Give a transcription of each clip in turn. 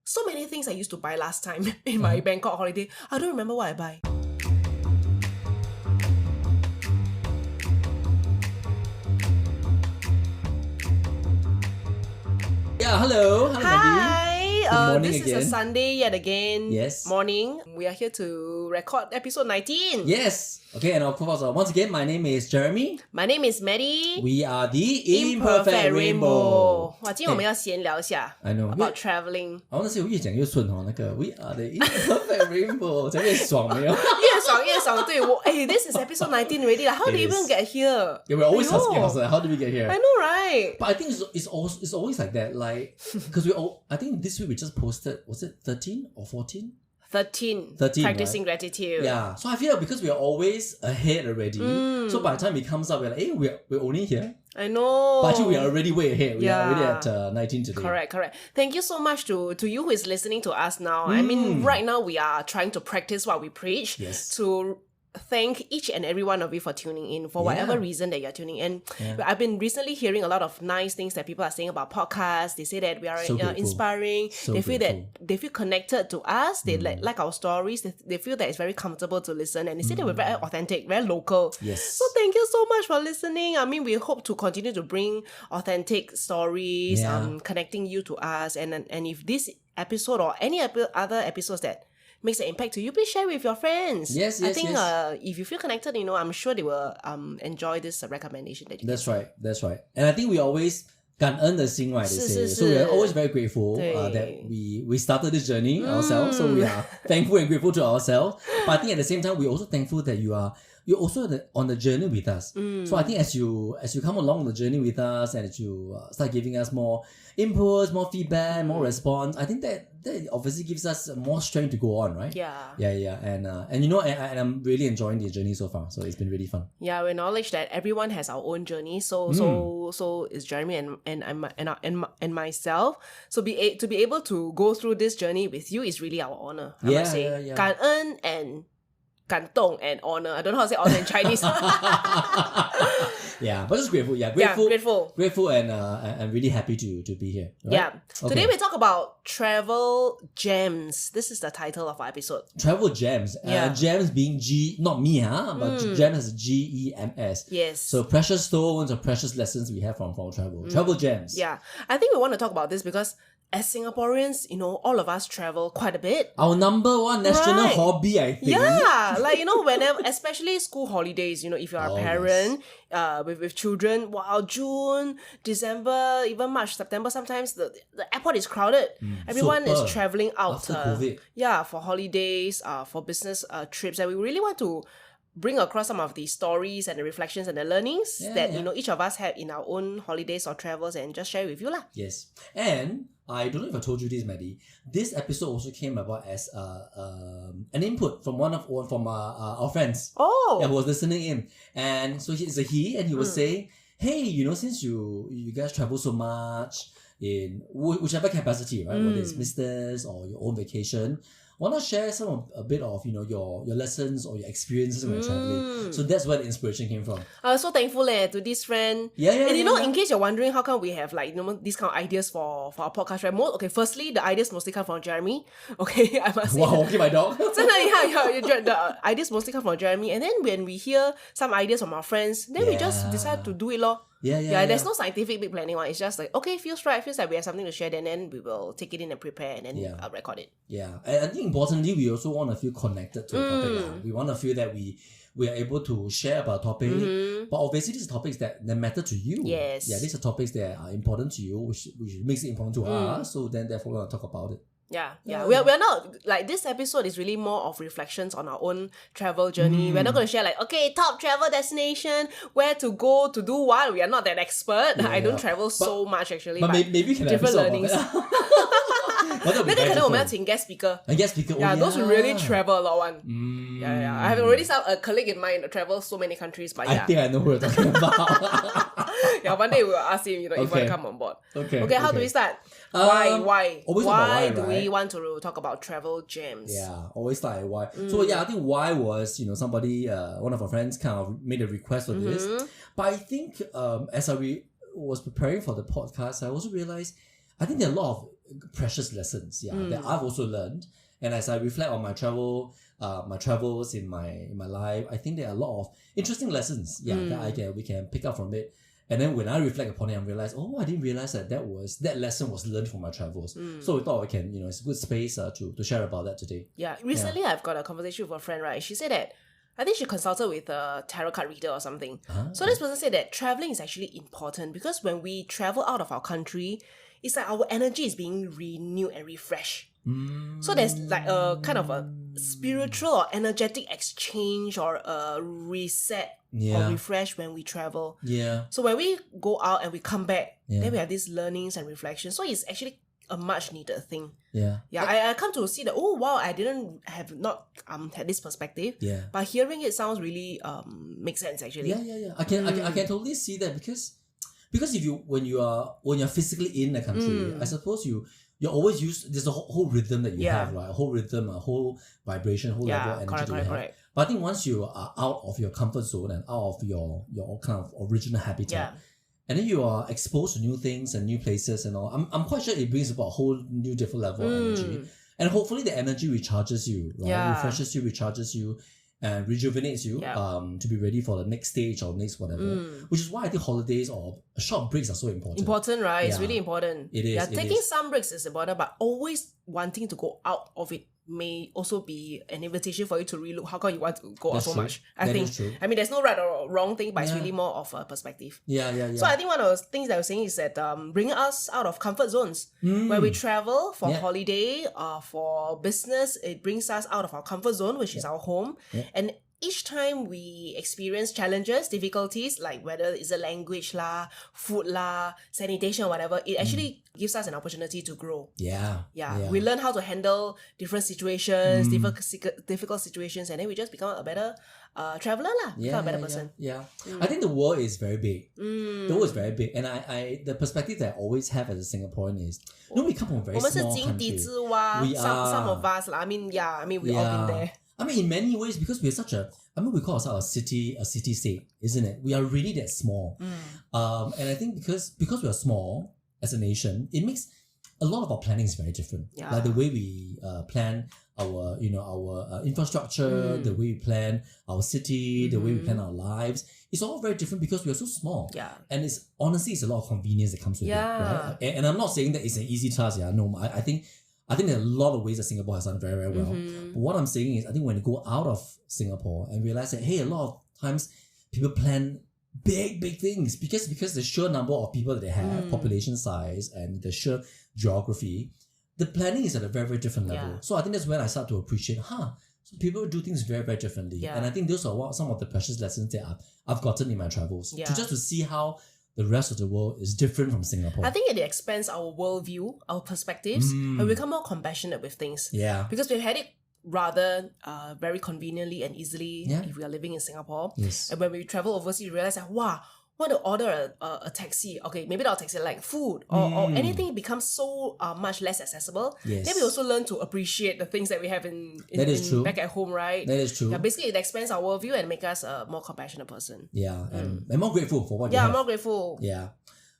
So many things I used to buy last time in my Bangkok holiday. I don't remember what I buy. Yeah, hello. Maddy. Hi, Good morning this again. is a Sunday yet again. Yes. Morning. We are here to record episode 19. Yes. Okay, and of course, once again, my name is Jeremy. My name is Maddy. We are the Imperfect Rainbow. 哇，今天我们要闲聊一下 I know. about traveling. I want to say 越讲越顺哦，那个 We are the Imperfect Rainbow 讲越爽没有？越爽对我this is episode 19 already. Like, how did you even get here? Yeah, we're always I know. asking ourselves, how did we get here? I know, right? But I think it's always like that. Like, because I think this week we just posted, was it 13 or 14? 13 practicing right? gratitude. Yeah. So I feel like because we are always ahead already, so by the time it comes up, we're like, hey, we're only here. I know. But actually, we are already way ahead. We are already at 19 today. Correct. Thank you so much to you who is listening to us now. I mean, right now we are trying to practice what we preach. Yes. To thank each and every one of you for tuning in for whatever reason that you're tuning in. I've been recently hearing a lot of nice things that people are saying about podcasts. They say that we are So inspiring. So they feel grateful. that they feel connected to us. They like our stories. They feel that it's very comfortable to listen. And they say that we're very authentic, very local. Yes. So thank you so much for listening. I mean, we hope to continue to bring authentic stories, connecting you to us. And if this episode or any other episodes that makes an impact to you, please share with your friends. Yes, I think yes. If you feel connected, I'm sure they will enjoy this recommendation that you That's right. And I think we always 感恩的心, right? They say. So we are always very grateful that we started this journey ourselves. So we are thankful and grateful to ourselves. But I think at the same time, we're also thankful that you're also on the journey with us. So I think as you come along the journey with us and as you start giving us more inputs, more feedback, more response, I think that obviously gives us more strength to go on, right? Yeah. And I'm really enjoying the journey so far. So it's been really fun. Yeah, we acknowledge that everyone has our own journey. So it's Jeremy and myself. So to be able to go through this journey with you is really our honor. I must say. Yeah. 感恩 and 感动 and honor. I don't know how to say honor in Chinese. Yeah, but just grateful. Yeah, grateful and really happy to be here. Right? Yeah. Okay. Today we talk about travel gems. This is the title of our episode. Travel gems. Gems being G, not me, but gems is GEMS. Yes. So precious stones or precious lessons we have from travel. Travel gems. Yeah. I think we want to talk about this because as Singaporeans, all of us travel quite a bit. Our number one national hobby, I think. Yeah, like, whenever, especially school holidays, if you're a parent with children, June, December, even March, September, sometimes the airport is crowded. Everyone is traveling out. After COVID. For holidays, for business trips. And we really want to bring across some of the stories and the reflections and the learnings that, each of us have in our own holidays or travels and just share with you lah. Yes. And I don't know if I told you this, Maddy. This episode also came about as an input from from our friends. Oh. Yeah, who was listening in. And so he's a he, and he was saying, hey, since you guys travel so much in whichever capacity, right? Whether it's business or your own vacation, why not share a bit of your lessons or your experiences when you're traveling? So that's where the inspiration came from. I was so thankful to this friend. And in case you're wondering how come we have these kind of ideas for our podcast, right? Firstly, the ideas mostly come from Jeremy. Okay, I must say. Wow, okay, my dog. The ideas mostly come from Jeremy, and then when we hear some ideas from our friends, then we just decide to do it lor. Yeah, there's no scientific big planning one. It's just like, okay, feels like we have something to share, then we will take it in and prepare and then record it. Yeah, and I think importantly, we also want to feel connected to a topic. We want to feel that we are able to share about a topic, but obviously these are topics that matter to you. Yes. Yeah, these are topics that are important to you, which makes it important to us, so then therefore we want to talk about it. Yeah. We're not, like, this episode is really more of reflections on our own travel journey. We're not going to share top travel destination, where to go to do what. We are not that expert. I don't travel so much actually. But maybe we can have different learnings. 那个可能我们要请 guest speaker. A guest speaker. Those who really travel a lot one. I have already a colleague in mind that travels so many countries, but I think I know who you're talking about. One day we'll ask him, if you want to come on board. Okay, how do we start? Why why, do right? we want to talk about travel gems? Yeah, always start at why. So I think why was, somebody, one of our friends kind of made a request for this. But I think as I was preparing for the podcast, I also realized I think there are a lot of precious lessons, that I've also learned. And as I reflect on my travels in my life, I think there are a lot of interesting lessons, that we can pick up from it. And then when I reflect upon it, I realize, I didn't realize that lesson was learned from my travels. So we thought it's a good space to share about that today. Yeah, recently I've got a conversation with a friend, right? She said that I think she consulted with a tarot card reader or something. So this person said that traveling is actually important because when we travel out of our country, it's like our energy is being renewed and refreshed. So there's like a kind of a spiritual or energetic exchange or a reset or refresh when we travel. Yeah. So when we go out and we come back, then we have these learnings and reflections. So it's actually a much needed thing. Yeah. Yeah. I come to see that, oh wow, I didn't have not had this perspective. Yeah. But hearing it sounds really makes sense actually. Yeah. I can totally see that because if when you're physically in the country, I suppose you're always used. There's a whole rhythm that you have, right? A whole rhythm, a whole vibration, whole level of energy that you have. But I think once you are out of your comfort zone and out of your kind of original habitat, and then you are exposed to new things and new places and all, I'm quite sure it brings about a whole new different level of energy. And hopefully the energy recharges you, right? Refreshes you, recharges you, and rejuvenates you to be ready for the next stage or next whatever. Which is why I think holidays or short breaks are so important. Important, right? It's really important. It is. Yeah, taking some breaks is important, but always wanting to go out of it may also be an invitation for you to relook how come you want to go out so much. I think. I mean, there's no right or wrong thing, but it's really more of a perspective. Yeah. So I think one of the things that I was saying is that bringing us out of comfort zones. When we travel for holiday or for business, it brings us out of our comfort zone, which is our home. And each time we experience challenges, difficulties, like whether it's a language lah, food lah, sanitation, whatever, it actually gives us an opportunity to grow. Yeah. We learn how to handle different situations, difficult situations, and then we just become a better traveler lah, become a better person. I think the world is very big. The world is very big. And I the perspective that I always have as a Singaporean is, we come from a very small country. We are. Some of us lah. I mean, we all been there. I mean, in many ways, because we're we call ourselves a city state, isn't it? We are really that small. And I think because we are small as a nation, it makes a lot of our planning is very different. Like the way we plan our infrastructure, the way we plan our city, the way we plan our lives, it's all very different because we are so small. And it's a lot of convenience that comes with it, right? And I'm not saying that it's an easy task. No, I think there are a lot of ways that Singapore has done very, very well. But what I'm saying is, I think when you go out of Singapore and realize that, hey, a lot of times people plan big things because the sheer number of people that they have, population size, and the sheer geography, the planning is at a very, very different level. So I think that's when I start to appreciate, so people do things very, very differently. And I think those are some of the precious lessons that I've gotten in my travels. To see how the rest of the world is different from Singapore. I think it expands our worldview, our perspectives, and we become more compassionate with things. Because we've had it rather very conveniently and easily if we are living in Singapore. And when we travel overseas, we realize that, wow, want to order a taxi. Okay, maybe not a taxi, like food or anything becomes so much less accessible. Then we also learn to appreciate the things that we have in back at home, right? That is true. Yeah, basically it expands our worldview and make us a more compassionate person. And more grateful for what you have. More grateful.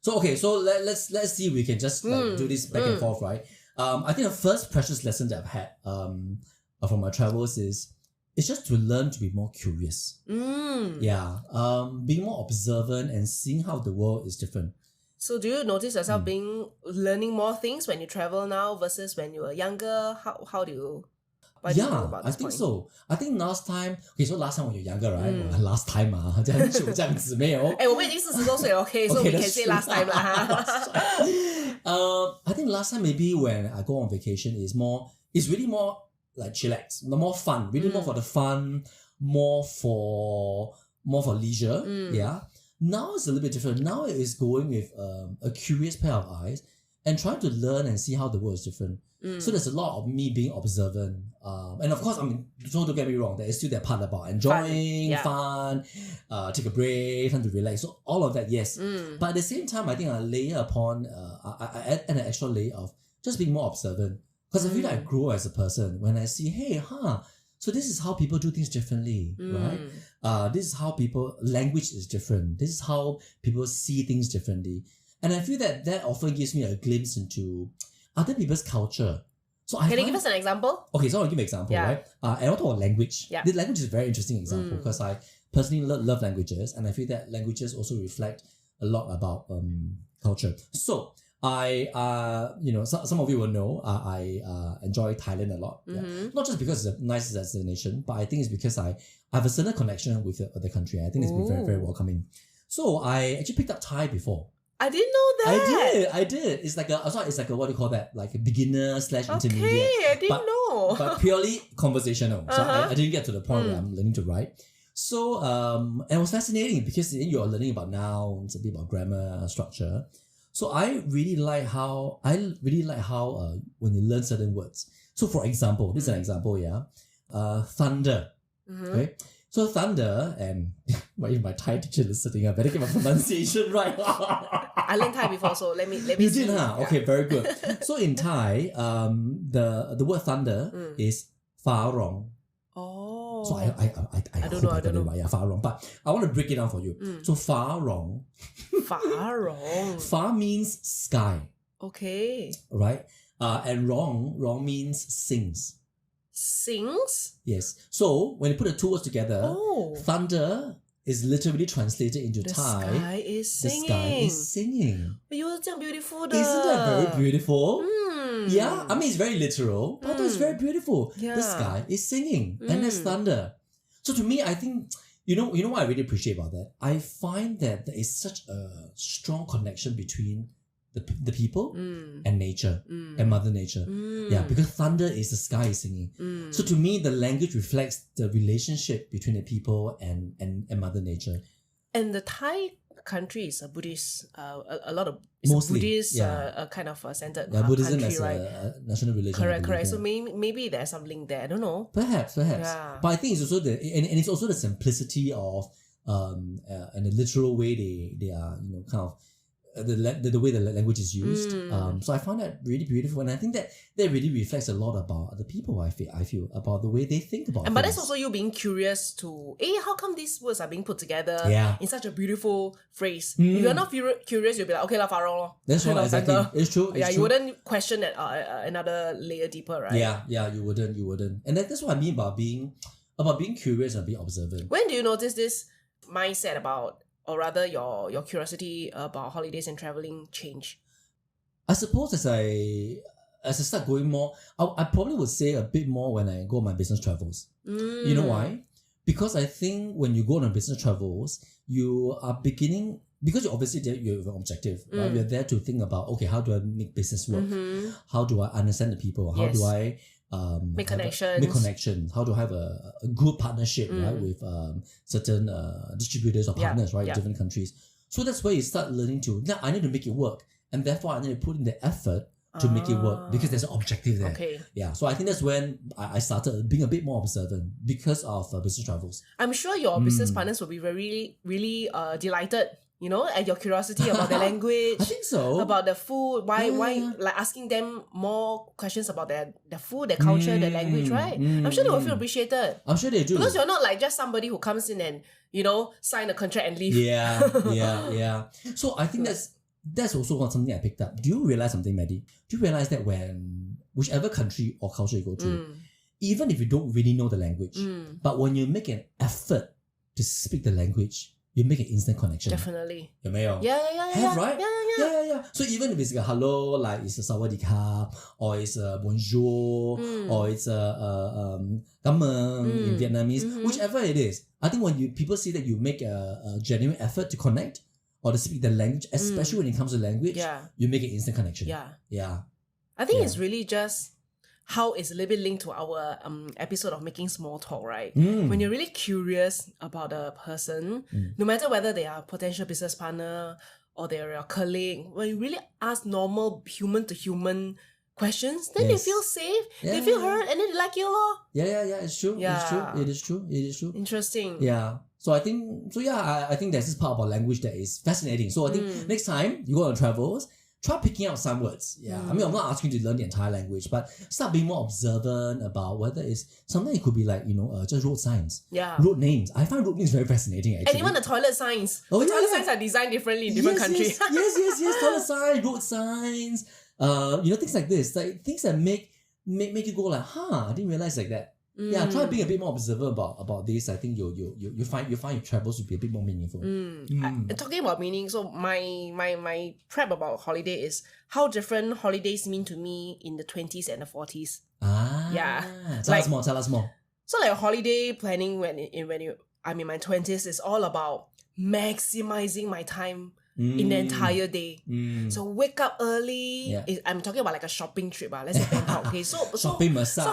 So let's see if we can just do this back and forth, right? I think the first precious lesson that I've had from my travels is it's just to learn to be more curious. Being more observant and seeing how the world is different. So do you notice yourself learning more things when you travel now versus when you were younger? How do you... I think so. I think last time when you're younger, right? Last time 这样子没有。我们已经40多岁了 okay, so we can say last time lah. I think last time maybe when I go on vacation it's really more like chillax, more fun, really more for the fun, more for leisure. Now it's a little bit different. Now it is going with a curious pair of eyes and trying to learn and see how the world is different. So there's a lot of me being observant. And of course, I mean, don't get me wrong, there is still that part about enjoying, fun, take a break, time to relax. So all of that, yes. But at the same time, I think I layer upon, I add an extra layer of just being more observant. Because I feel like I grow as a person when I see, hey, so this is how people do things differently, right? This is how language is different. This is how people see things differently. And I feel that often gives me a glimpse into other people's culture. So Can you give us an example? Okay, so I'll give an example, right? And I'll talk about language. Yeah. The language is a very interesting example because I personally love languages, and I feel that languages also reflect a lot about culture. So I, some of you will know I enjoy Thailand a lot. Yeah. Not just because it's a nice destination, but I think it's because I have a certain connection with the country. I think it's been very, very welcoming. So I actually picked up Thai before. I didn't know that. I did. It's like a what do you call that? Like a beginner / intermediate. Okay, I didn't know. But purely conversational. So I didn't get to the point where I'm learning to write. So and it was fascinating because you're learning about nouns, a bit about grammar, structure. So I really like how when you learn certain words. So for example, this is an example, thunder. Okay. So thunder, and if my Thai teacher is sitting, I better get my pronunciation right. I learned Thai before, so let me You see. did, huh? Okay, very good. So in Thai, the word thunder is fa rong. Oh. So I don't know. got it right. Yeah, fa rong. But I want to break it down for you. So fa rong. Fa rong. Fa means sky. Okay. Right? And rong means sings. Sings? Yes. So when you put the two words together, thunder is literally translated into Thai. The sky is singing. The sky is singing. Isn't that beautiful? Isn't that very beautiful? Yeah. I mean, it's very literal, but it's very beautiful. Yeah. The sky is singing, and that's thunder. So to me, I think, you know what I really appreciate about that? I find that there is such a strong connection between the people and nature and Mother Nature. Yeah, because thunder is the sky is singing. So to me, the language reflects the relationship between the people and Mother Nature. And the Thai country is a Buddhist, a lot of mostly Buddhist kind of centered Buddhism country, as right? a national religion. Correct. So maybe there's some link there. I don't know. Perhaps. Yeah. But I think it's also and it's also the simplicity of and the literal way they are kind of the way the language is used. So I found that really beautiful, and I think that really reflects a lot about the people. I feel about the way they think about things. But that's also you being curious to, how come these words are being put together in such a beautiful phrase? If you're not curious, you'll be like, okay, farong. That's right, exactly. It's true. You wouldn't question that another layer deeper, right? Yeah, you wouldn't. And that's what I mean about being curious and being observant. When do you notice this mindset about, or rather your curiosity about holidays and traveling change? I suppose as I start going more, I probably would say a bit more when I go on my business travels. You know why? Because I think when you go on business travels, you are beginning, because you're obviously there, you have an objective, right? You're there to think about, okay, how do I make business work? How do I understand the people? How do I make connections? How to have a good partnership, right, with certain distributors or partners, right, in different countries. So that's where you start learning to, now I need to make it work, and therefore I need to put in the effort to make it work, because there's an objective there. Okay. Yeah. So I think that's when I started being a bit more observant because of business travels. I'm sure your business partners will be very, really delighted, at your curiosity about the language. I think so. About the food. Why like asking them more questions about their food, their culture, their language, right? I'm sure they will feel appreciated. I'm sure they do. Because you're not like just somebody who comes in and, sign a contract and leave. Yeah. So I think that's also something I picked up. Do you realize something, Maddy? Do you realize that when whichever country or culture you go to, even if you don't really know the language, but when you make an effort to speak the language, you make an instant connection. Definitely. 有没有? Yeah. Right? Yeah. So even if it's a hello, like it's a sawadee-ka, or it's a bonjour, or it's a cảm ơn in Vietnamese, whichever it is, I think when people see that you make a genuine effort to connect or to speak the language, especially when it comes to language, you make an instant connection. Yeah. I think it's really just how it's a little bit linked to our episode of making small talk, right? When you're really curious about a person, no matter whether they are a potential business partner or they're your colleague, when you really ask normal human to human questions, then they feel safe, they feel heard, and then they like you lor. Yeah, it's true. It is true. Interesting. Yeah. So I think there's this part about language that is fascinating. So I think next time you go on travels, try picking out some words. Yeah. I mean, I'm not asking you to learn the entire language, but start being more observant about whether it's something. It could be like, just road signs. Yeah. Road names. I find road names very fascinating, actually. And even the toilet signs. Toilet signs are designed differently in different countries. Yes. Toilet signs, road signs. things like this, like things that make you go like, I didn't realize like that. Yeah, try being a bit more observant about this. I think you find your travels to be a bit more meaningful. Talking about meaning, so my prep about holiday is how different holidays mean to me in the 20s and the 40s. Tell us more. So like holiday planning when I'm in my 20s is all about maximizing my time in the entire day. So wake up early. I'm talking about like a shopping trip. Let's say Bangkok. Okay, so shopping massage. So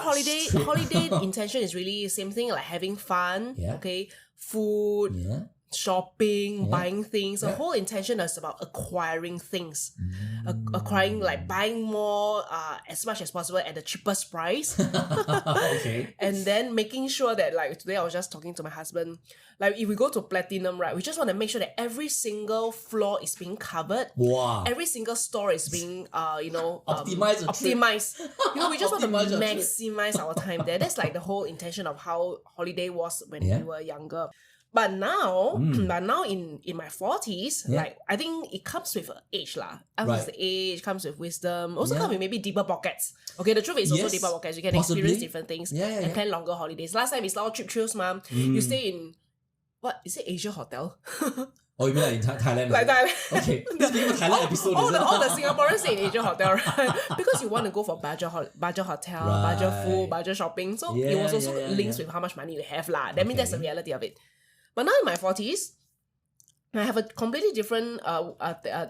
holiday intention is really the same thing, like having fun. Okay, food. Shopping, buying things. The whole intention is about acquiring things. Acquiring, like buying more as much as possible at the cheapest price. Okay. And then making sure that, like today I was just talking to my husband, like if we go to Platinum, right, we just want to make sure that every single floor is being covered. Wow. Every single store is being optimized. We just want to maximize our time there. That's like the whole intention of how holiday was when we were younger. But now, in my 40s, like I think it comes with age lah. Comes with the age, comes with wisdom. Also comes with maybe deeper pockets. Okay, the truth is also deeper pockets. You can experience different things and plan longer holidays. Last time it's all trip chills, mom. You stay in what is it? Asia Hotel. Oh, you mean like in Thailand? Like Thailand. Okay, this being a Thailand episode. All the Singaporeans stay in Asia Hotel, right? Because you want to go for budget hotel, budget food, budget shopping. So it was also links with how much money you have lah. That means that's the reality of it. But now in my 40s, I have a completely different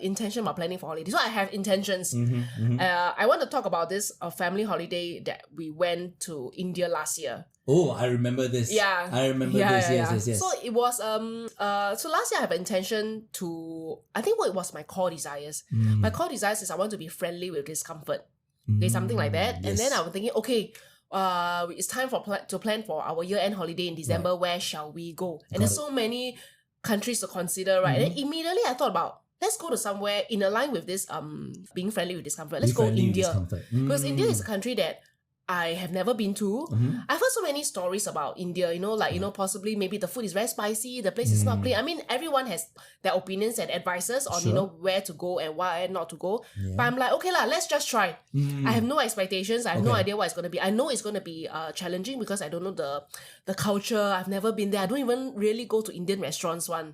intention about planning for holidays. So I have intentions. I want to talk about this family holiday that we went to India last year. Oh, I remember this. Yeah. I remember this. Yes. So it was so last year I have an intention to, I think what was my core desires. My core desires is I want to be friendly with discomfort. Okay, something like that. And then I was thinking, okay, it's time to plan for our year-end holiday in December. Where shall we go? And there's so many countries to consider, right? And then immediately I thought about, let's go to somewhere in line with this being friendly with discomfort. Let's go India. Because India is a country that I have never been to. I've heard so many stories about India, possibly maybe the food is very spicy, the place is not clean. I mean, everyone has their opinions and advices on, where to go and why not to go. But I'm like, okay let's just try. I have no expectations. I have no idea what it's going to be. I know it's going to be challenging because I don't know the culture. I've never been there. I don't even really go to Indian restaurants So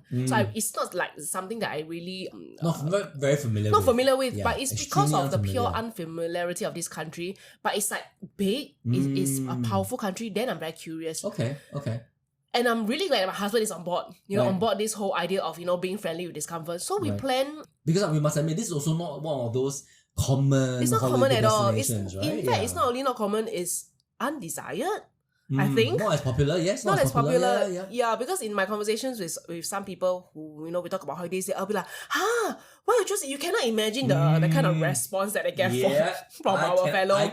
it's not like something that I really... not very familiar not familiar with, but it's because of the pure unfamiliarity of this country. But it's like big, it's a powerful country, then I'm very curious. Okay. And I'm really glad that my husband is on board, on board this whole idea of, being friendly with discomfort. So we plan... Because we must admit, this is also not one of those common... It's not common at all. Right? In fact, it's not only not common, it's undesired. I think not as popular, yes. Not as popular. Yeah, because in my conversations with some people who we talk about holidays, I'll be like, why you choose it? You cannot imagine the kind of response that I get from our fellow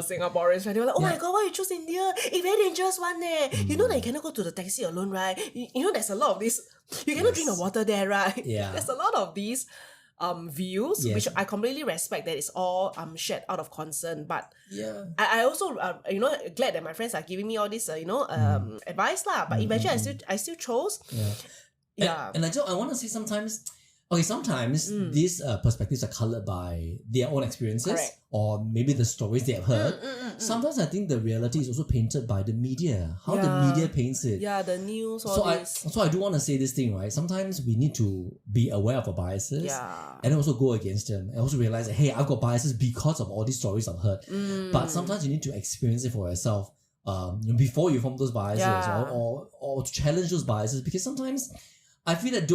Singaporeans. They were like, oh my god, why you choose India? It's very dangerous one there. You know that you cannot go to the taxi alone, right? You know there's a lot of this. You cannot drink the water there, right? Yeah. There's a lot of these views, which I completely respect that it's all shared out of concern. But I also glad that my friends are giving me all this advice lah. But eventually I still chose. And I want to say sometimes these perspectives are colored by their own experiences or maybe the stories they have heard. Sometimes I think the reality is also painted by the media, how the media paints it. Yeah, the news, So I do want to say this thing, right? Sometimes we need to be aware of our biases and also go against them and also realize that, hey, I've got biases because of all these stories I've heard. But sometimes you need to experience it for yourself before you form those biases or to challenge those biases, because sometimes I feel that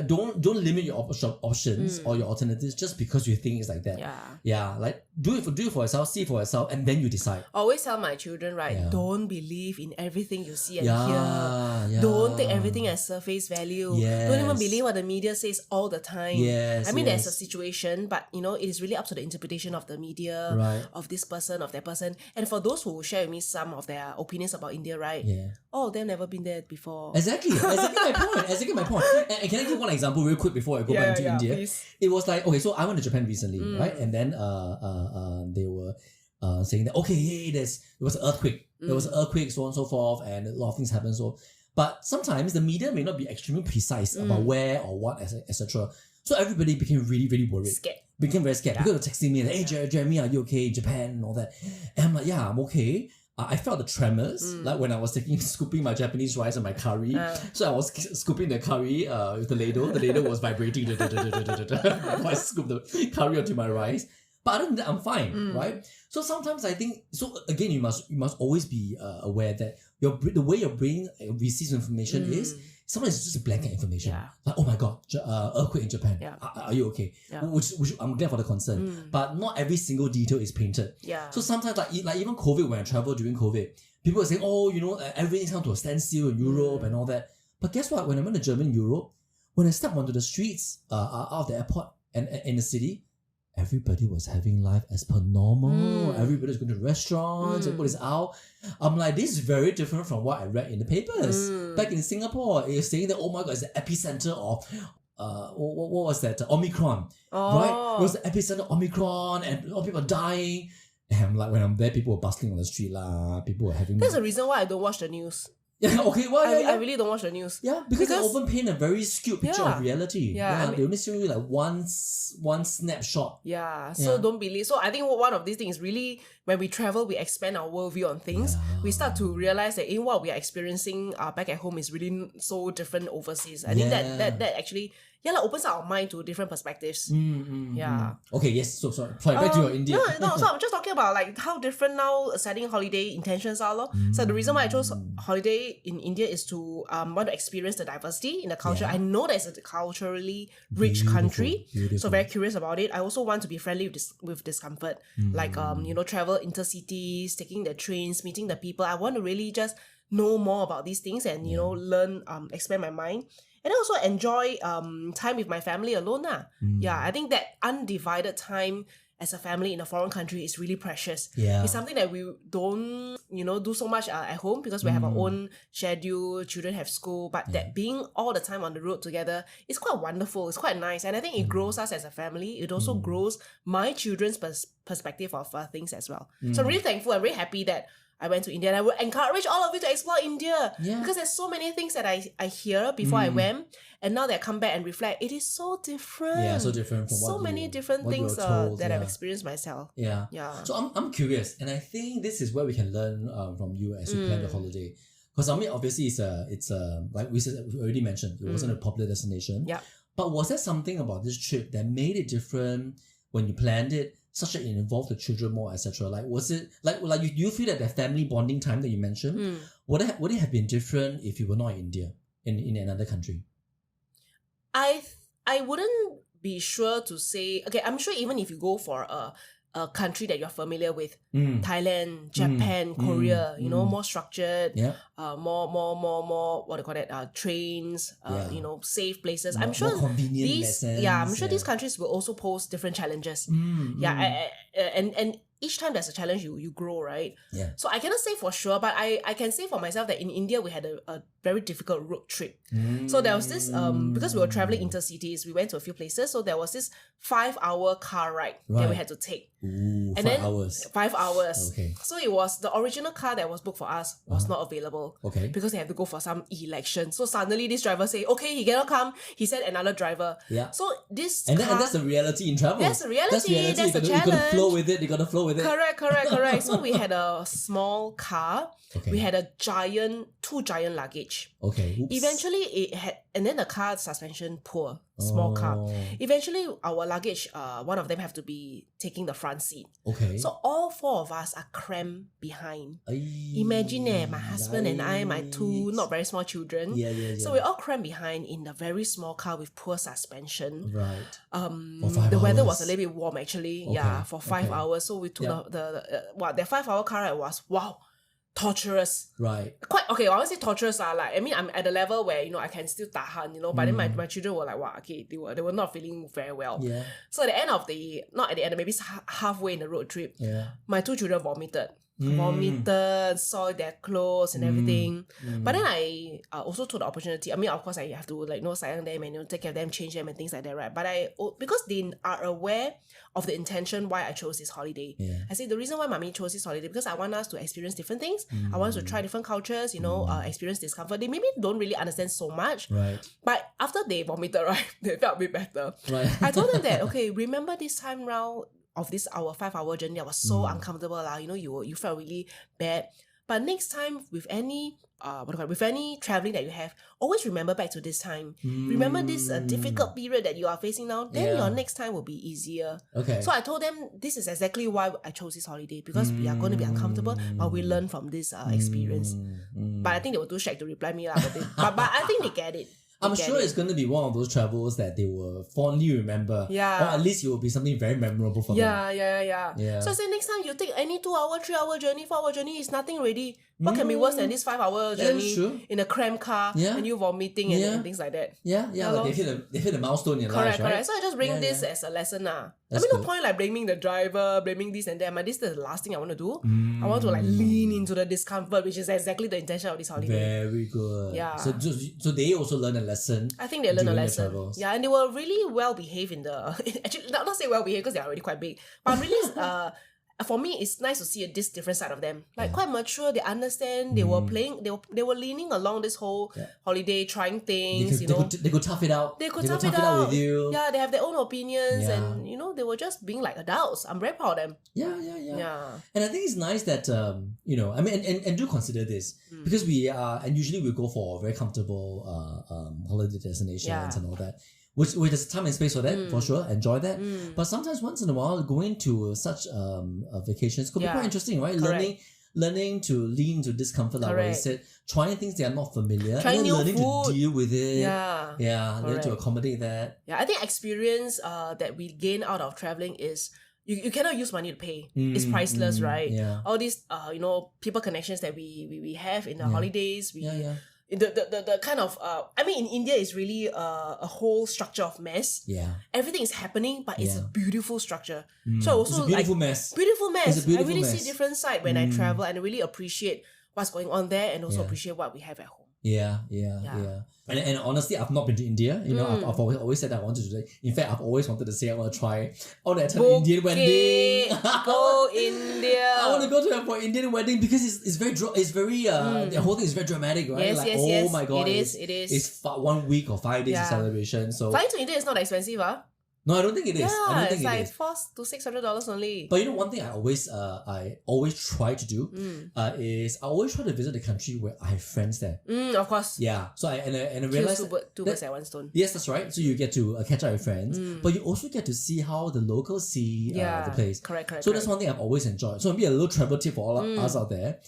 don't limit your options or your alternatives just because you think it's like that. Yeah. Like do it for yourself, see for yourself, and then you decide. Always tell my children, right? Don't believe in everything you see and hear. Don't take everything as surface value. Don't even believe what the media says all the time. I mean, there's a situation, but it is really up to the interpretation of the media, of this person, of that person. And for those who share with me some of their opinions about India, right? Oh, they've never been there before. Exactly my point. And can I give one example real quick before I go back to India? Please. It was like, okay, so I went to Japan recently, right? And then they were saying that, okay, hey, there was an earthquake. There was an earthquake, so on and so forth, and a lot of things happened. But sometimes the media may not be extremely precise about where or what, etc. So everybody became really, really worried. Became very scared. People were texting me, like, hey, Jeremy, are you okay in Japan and all that? And I'm like, yeah, I'm okay. I felt the tremors, like when I was scooping my Japanese rice and my curry. So I was scooping the curry with the ladle. The ladle was vibrating before I scooped the curry onto my rice. But other than that, I'm fine, right? So sometimes I think, so again, you must always be aware that the way your brain receives information is, sometimes it's just a blanket information. Like, oh my God, earthquake in Japan. Are you okay? Which I'm glad for the concern. But not every single detail is painted. So sometimes, like even COVID, when I traveled during COVID, people were saying, oh, everything's come to a standstill in Europe and all that. But guess what? When I went to Germany, Europe, when I stepped onto the streets out of the airport and in the city, everybody was having life as per normal. Everybody's going to restaurants. Everybody's out. I'm like, this is very different from what I read in the papers. Back in Singapore, it was saying that, oh my God, it's the epicenter of what was that? Omicron. Right? It was the epicenter of Omicron and all people are dying. And I'm like, when I'm there, people were bustling on the street. People were having... That's the reason why I don't watch the news. Yeah, okay, well, I really don't watch the news. Yeah, because they often paint a very skewed picture of reality. They only show you like one snapshot. So don't believe. So I think one of these things is really, when we travel, we expand our worldview on things. We start to realize that in what we are experiencing back at home is really so different overseas. I think that actually opens our mind to different perspectives. Okay, yes. So sorry, back to your India. No. So I'm just talking about like how different now setting holiday intentions are. So the reason why I chose holiday in India is to want to experience the diversity in the culture. I know that it's a culturally rich country, so very curious about it. I also want to be friendly with discomfort, like travel intercities, taking the trains, meeting the people. I want to really just know more about these things and learn, expand my mind. And I also enjoy time with my family alone. I think that undivided time as a family in a foreign country is really precious. It's something that we don't, do so much at home because we have our own schedule, children have school, but that being all the time on the road together is quite wonderful. It's quite nice. And I think it grows us as a family. It also grows my children's perspective of things as well. So I'm really thankful. I'm really happy that I went to India, and I would encourage all of you to explore India because there's so many things that I hear before I went, and now that I come back and reflect, it is so different. Yeah, so different from so many different things that I've experienced myself. Yeah. So I'm curious, and I think this is where we can learn from you as you plan the holiday. Because I mean, obviously, it's like we already mentioned, it wasn't a popular destination. But was there something about this trip that made it different when you planned it, such that it involved the children more, etc.? Like, was it like you feel that the family bonding time that you mentioned would it have been different if you were not in India, in another country? I wouldn't be sure to say. Okay, I'm sure even if you go for a country that you're familiar with, Thailand, Japan, Korea, more structured, more what do you call it? Trains, safe places. I'm sure these countries will also pose different challenges. And each time there's a challenge, you grow, right? So I cannot say for sure, but I can say for myself that in India we had a very difficult road trip. So there was this because we were traveling intercities, we went to a few places. So there was this 5-hour car ride that we had to take. Ooh, and 5 hours. 5 hours. Okay. So it was the original car that was booked for us was not available. Okay. Because they had to go for some election. So suddenly this driver say, okay, he cannot come. He sent another driver. So this and car, that's the reality in travel. That's the reality. That's the challenge. You gotta flow with it. You gotta flow with it. Correct. So we had a small car. Okay. We had two giant luggage. Okay. Oops. Eventually it had, and then the car suspension poor, small car. Eventually our luggage, one of them have to be taking the front seat. Okay. So all 4 of us are cramped behind. Imagine my husband and I, my 2 not very small children. So we're all cramped behind in a very small car with poor suspension. Right. The weather was a little bit warm actually. Okay. For 5 hours. So we took the 5-hour car ride was torturous. Right. Quite okay. I won't say torturous. Like I mean, I'm at a level where I can still tahan. But then my children were like, wow, okay, they were not feeling very well. Yeah. So at the end of not at the end, maybe halfway in the road trip, my 2 children vomited, soiled their clothes and everything. But then I also took the opportunity. I mean, of course, I have to sayang them and take care of them, change them and things like that, right? But because they are aware of the intention why I chose this holiday. I say the reason why mommy chose this holiday because I want us to experience different things. nice. I want to try different cultures, experience discomfort. They maybe don't really understand so much. Right. But after they vomited, right, they felt a bit better. Right. I told them that, okay, remember this time round of this 5-hour journey, I was so uncomfortable. You felt really bad. But next time with any with any traveling that you have, always remember back to this time. Remember this difficult period that you are facing now. Then your next time will be easier. Okay. So I told them this is exactly why I chose this holiday, because we are going to be uncomfortable, but we learn from this experience. But I think they were too shy to reply me, but I think they get it. I'm sure it's going to be one of those travels that they will fondly remember. Yeah. Or at least it will be something very memorable for them. Yeah. So I say next time you take any 2-hour, 3-hour journey, 4-hour journey, it's nothing already. What can be worse than this 5-hour journey in a cramped car and you vomiting and things like that? Yeah. Like they hit the milestone in your life, right? Correct. So I just bring this as a lesson. That's no point like blaming the driver, blaming this and that. But this is the last thing I want to do. I want to lean into the discomfort, which is exactly the intention of this holiday. Very good. Yeah. So they also learn a lesson. I think they learned a lesson. The yeah, and they were really well behaved in the actually not say well behaved because they are already quite big. But really for me, it's nice to see this different side of them. Quite mature, they understand, they were playing, they were leaning along this whole holiday, trying things, They could tough it out. They could tough it out with you. Yeah, they have their own opinions and, they were just being like adults. I'm very proud of them. Yeah. And I think it's nice that, and do consider this because we are, and usually we go for very comfortable holiday destinations and all that. Which there's time and space for that, for sure. Enjoy that. But sometimes once in a while, going to such vacations could be quite interesting, right? Correct. Learning to lean into discomfort, like what I said, trying things that are not familiar, trying and then new learning food. to deal with it. Learn to Correct. accommodate that. Yeah, I think experience that we gain out of traveling is you cannot use money to pay. It's priceless, right? Yeah. All these people connections that we have in the holidays. The kind of in India is really a whole structure of mess. Yeah. Everything is happening, but it's a beautiful structure. So also it's a beautiful mess. Beautiful mess. It's a beautiful I really mess. see different side when I travel, and I really appreciate what's going on there, and also appreciate what we have at home. Yeah. And honestly, I've not been to India. I've always said that I wanted to do it. In fact, I've always wanted to say I want to try that Indian wedding. Go India. I want to go for Indian wedding because it's very the whole thing is very dramatic, right? Yes. Oh my god, it is. It's 1 week or 5 days of celebration. So flying to India is not expensive, No, I don't think it is. I don't think it's it is. $400 to $600 only. But one thing I always try to do is I always try to visit the country where I have friends there. Of course. Yeah. So I realized two birds at one stone. Yes, that's right. So you get to catch up with friends, but you also get to see how the locals see the place. Correct. So that's one thing I've always enjoyed. So maybe a little travel tip for all us out there.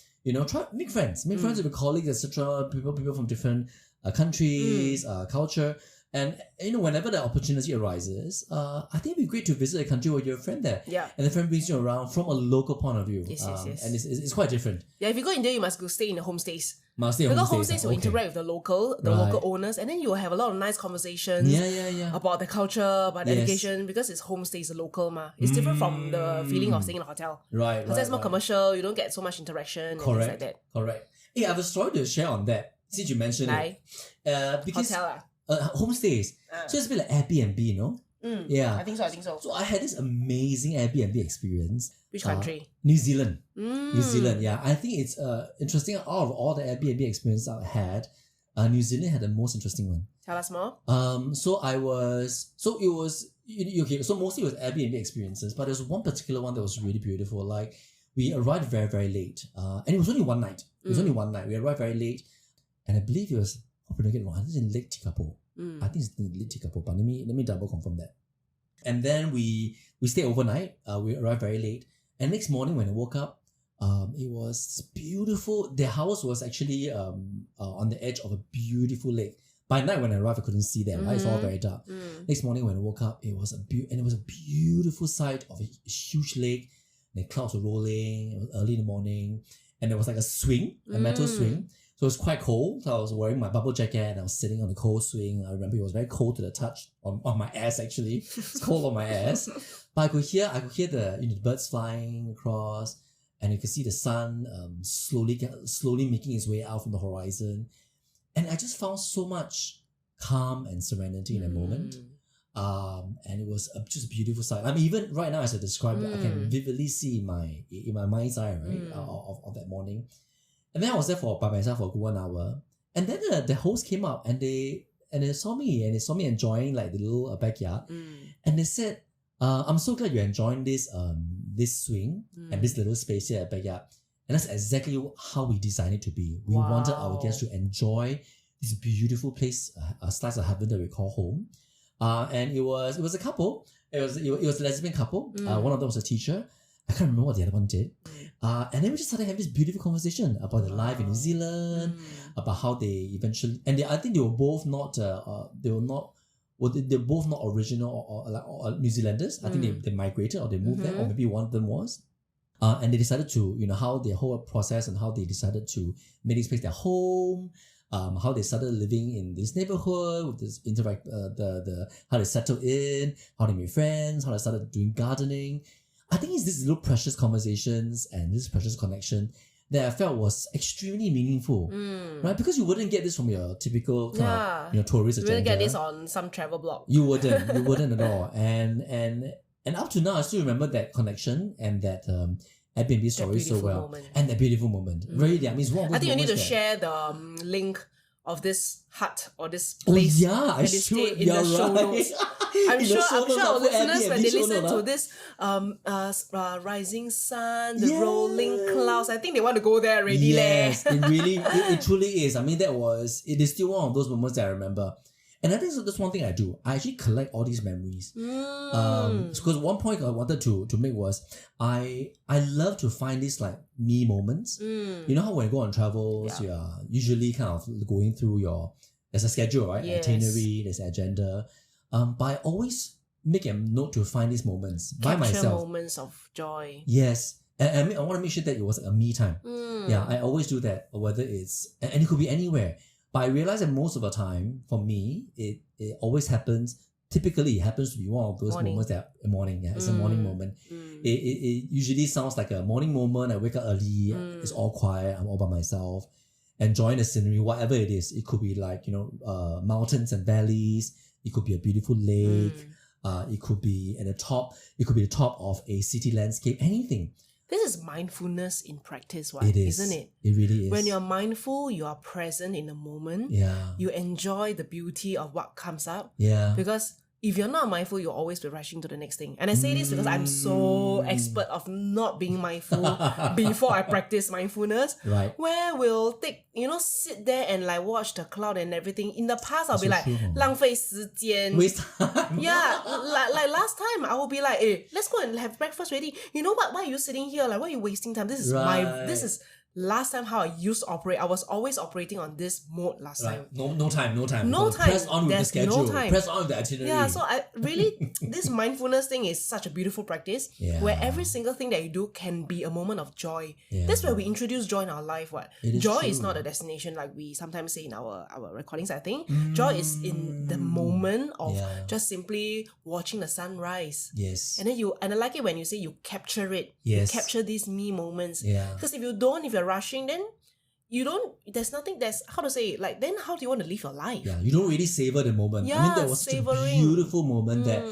Try make friends with your colleagues, etc. People from different countries, culture. And whenever the opportunity arises, I think it'd be great to visit a country where you have a friend there. Yeah. And the friend brings you around from a local point of view. Yes. And it's quite different. Yeah, if you go India, you must go stay in the homestays. Because homestays will interact with the local owners, and then you will have a lot of nice conversations about the culture, about education, because it's homestays, local ma. It's different from the feeling of staying in a hotel. Right. Hotel is more commercial, you don't get so much interaction and things like that. Correct. Hey, I have a story to share on that, since you mentioned it. Because hotel homestays. So it's a bit like Airbnb, Yeah. I think so. So I had this amazing Airbnb experience. Which country? New Zealand. New Zealand, yeah. I think it's interesting. Out of all the Airbnb experiences I've had, New Zealand had the most interesting one. Tell us more. So mostly it was Airbnb experiences, but there's one particular one that was really beautiful. Like, we arrived very, very late. And it was only one night. We arrived very late. And I believe it was, I hope I don't get it wrong, I think it's in Lake Tekapo. I think it's in Lake Tekapo, but let me double confirm that. And then we stayed overnight. We arrived very late. And next morning when I woke up, it was beautiful. Their house was actually on the edge of a beautiful lake. By night when I arrived, I couldn't see that, right? It's all very dark. Next morning when I woke up, it was a beautiful sight of a huge lake. The clouds were rolling. It was early in the morning. And there was like a swing, a metal swing. So it was quite cold. So I was wearing my bubble jacket and I was sitting on the cold swing. I remember it was very cold to the touch on my ass actually. It's cold on my ass. But I could hear the birds flying across, and you could see the sun slowly making its way out from the horizon. And I just found so much calm and serenity in that moment. And it was just a beautiful sight. I mean, even right now as I describe it, I can vividly see in my mind's eye, right, of that morning. And then I was there by myself for a good 1 hour. And then the host came up and they saw me enjoying like the little backyard. And they said, I'm so glad you're enjoying this swing and this little space here at backyard. And that's exactly how we designed it to be. We wanted our guests to enjoy this beautiful place, a slice of heaven that we call home. And it was a couple. It was a lesbian couple. One of them was a teacher. I can't remember what the other one did. And then we just started having this beautiful conversation about their life in New Zealand, about how they eventually, and I think they were both not they're both not original or New Zealanders. I think they migrated or they moved there, or maybe one of them was. And they decided to, how their whole process and how they decided to make this place their home, how they started living in this neighborhood, with this how they settled in, how they made friends, how they started doing gardening. I think it's these little precious conversations and this precious connection that I felt was extremely meaningful, right? Because you wouldn't get this from your typical kind of, tourist agenda. You wouldn't get this on some travel blog. You wouldn't at all. And up to now, I still remember that connection and that Airbnb story so well. Moment. And that beautiful moment. Really, I mean, it's one of those I think you need to share the link of this hut or this place. I should. In the show notes. I'm sure our listeners, when they listen to this rising sun, the rolling clouds, I think they want to go there already. Yes, it truly is. I mean, it is still one of those moments that I remember. And I think that's one thing I do. I actually collect all these memories. Because one point I wanted to make was I love to find these like me moments. You know how when you go on travels, you are usually kind of going through there's a schedule, right? Yes. Itinerary, there's an agenda. But I always make a note to find these moments by myself. Capture moments of joy. Yes. And I want to make sure that it was a me time. Yeah, I always do that. Whether it's, and it could be anywhere. But I realize that most of the time, for me, it always happens. Typically, it happens to be one of those moments that a morning. Yeah, it's a morning moment. It usually sounds like a morning moment. I wake up early. It's all quiet. I'm all by myself, enjoying the scenery, whatever it is. It could be like mountains and valleys. It could be a beautiful lake. It could be at the top. It could be the top of a city landscape. Anything. This is mindfulness in practice, it is. Isn't it? It really is. When you're mindful, you are present in the moment. Yeah. You enjoy the beauty of what comes up. Yeah. Because if you're not mindful, you'll always be rushing to the next thing. And I say this because I'm so expert of not being mindful before I practice mindfulness. Right. Where we'll sit there and like watch the cloud and everything. In the past, I'll be like, 浪费时间. Waste time. Yeah. like last time, I will be like, hey, let's go and have breakfast ready. You know what? Why are you sitting here? Like, why are you wasting time? This is last time how I used to operate. I was always operating on this mode last time. No time. Press on with the schedule. Press on with the itinerary. Yeah, so I really, this mindfulness thing is such a beautiful practice where every single thing that you do can be a moment of joy. Yeah. That's where we introduce joy in our life. Joy is not a destination like we sometimes say in our recordings, I think. Joy is in the moment of just simply watching the sunrise. Yes. And I like it when you say you capture it. Yes. You capture these me moments. Yeah. Because if you're rushing, then how to say it, like then how do you want to live your life? Yeah, you don't really savor the moment. Yeah, I mean, that was such a beautiful moment that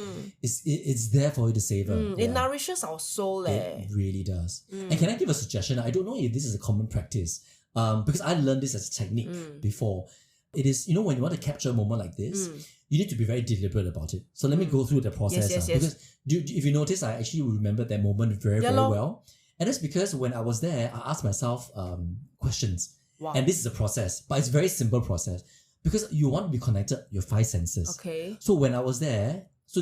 it's there for you to savor. It nourishes our soul. It really does. And can I give a suggestion? I don't know if this is a common practice, because I learned this as a technique before. It is, when you want to capture a moment like this, you need to be very deliberate about it. So let me go through the process. Yes. Because if you notice, I actually remember that moment very, very well. And that's because when I was there, I asked myself questions. Wow. And this is a process, but it's a very simple process because you want to be connected your 5 senses. Okay. So when I was there, so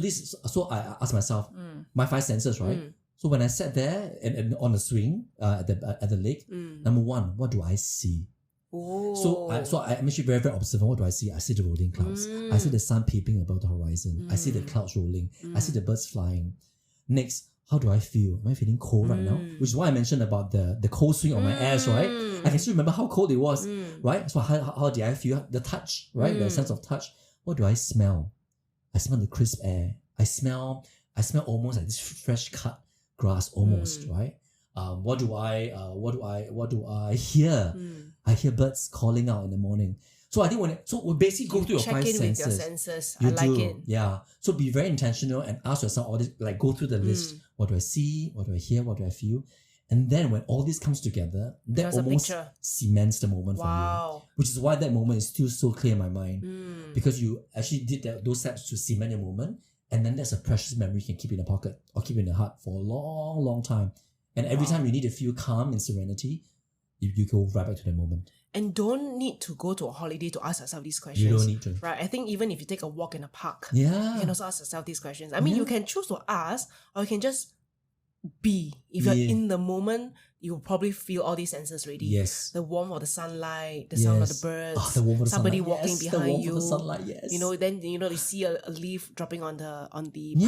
I asked myself, my 5 senses, right? So when I sat there and on the swing at the lake, number 1, what do I see? Ooh. So I'm actually very, very observant. What do I see? I see the rolling clouds. I see the sun peeping above the horizon. I see the clouds rolling. I see the birds flying. Next, how do I feel? Am I feeling cold right now? Which is why I mentioned about the cold swing on my ass, right? I can still remember how cold it was, right? So how did I feel? The touch, right? The sense of touch. What do I smell? I smell the crisp air. I smell almost like this fresh cut grass, almost, right? What do I hear? I hear birds calling out in the morning. So I think we basically go through your 5 senses. Check in with your senses. I like it. Yeah. So be very intentional and ask yourself all this, like go through the list. What do I see? What do I hear? What do I feel? And then when all this comes together, that almost cements the moment for you. Which is why that moment is still so clear in my mind. Because you actually did those steps to cement your moment. And then that's a precious memory you can keep in the pocket or keep in the heart for a long, long time. And every time you need to feel calm and serenity, you go right back to that moment. And don't need to go to a holiday to ask yourself these questions. You don't need to. Right? I think even if you take a walk in a park, you can also ask yourself these questions. I mean, you can choose to ask or you can just be. If you're in the moment, you'll probably feel all these senses already. Yes. The warmth of the sunlight, the sound of the birds, the warmth of the somebody sunlight. walking behind the warmth you. Of the sunlight, yes. Then you see a leaf dropping on the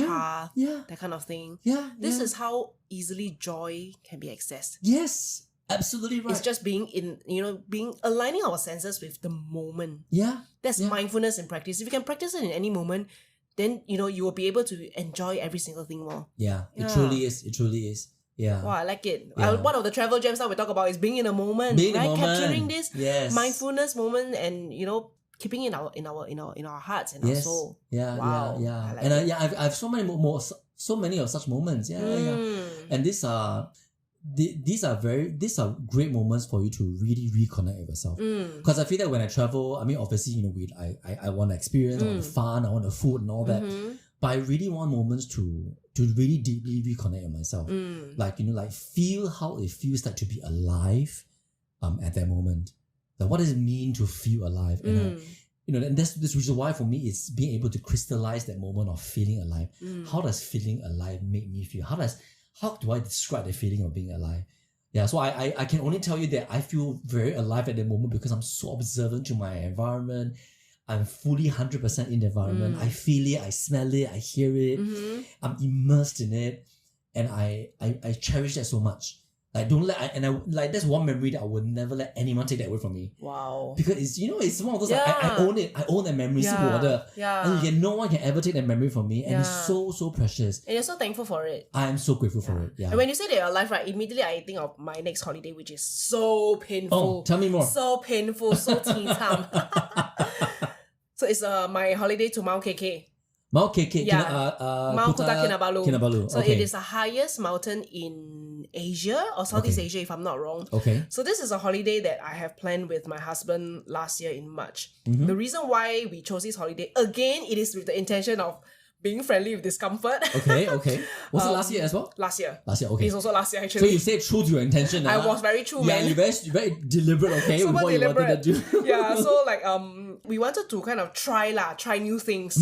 path, that kind of thing. This is how easily joy can be accessed. Yes. Absolutely right. It's just being aligning our senses with the moment. That's mindfulness in practice. If you can practice it in any moment, then you will be able to enjoy every single thing more. It truly is. It truly is. Yeah. Wow, I like it. One of the travel gems that we talk about is being in a moment, right? Capturing this mindfulness moment and keeping it in our hearts and our soul. Wow. I like I've so many of such moments. And these are great moments for you to really reconnect with yourself. Because I feel that when I travel, I mean, obviously, I want to experience, I want the fun, I want the food and all that. But I really want moments to really deeply reconnect with myself. Like feel how it feels like to be alive at that moment. Like, what does it mean to feel alive? And and that's this reason why for me it's being able to crystallize that moment of feeling alive. How does feeling alive make me feel? How do I describe the feeling of being alive? So I can only tell you that I feel very alive at the moment because I'm so observant to my environment. I'm fully 100% in the environment. I feel it, I smell it, I hear it. I'm immersed in it. And I cherish that so much. Like that's one memory that I would never let anyone take that away from me. Wow. Because it's one of those I own it. I own that memory. And no one can ever take that memory from me. And it's so, so precious. And you're so thankful for it. I am so grateful for it. And when you say that you're alive, right, immediately I think of my next holiday, which is so painful. Oh, tell me more. So painful, so teen-time. So it's my holiday to Mount KK. Mount KK, Mount Kuta Kinabalu. So it is the highest mountain in Asia or Southeast Asia, if I'm not wrong. So this is a holiday that I have planned with my husband last year in March. The reason why we chose this holiday, again, it is with the intention of being friendly with discomfort. Was it last year as well? Last year, okay. It's also last year, actually. So you stayed true to your intention. I was very true, man. You're very deliberate, okay? Super with what deliberate. You wanted to do. So we wanted to kind of try new things.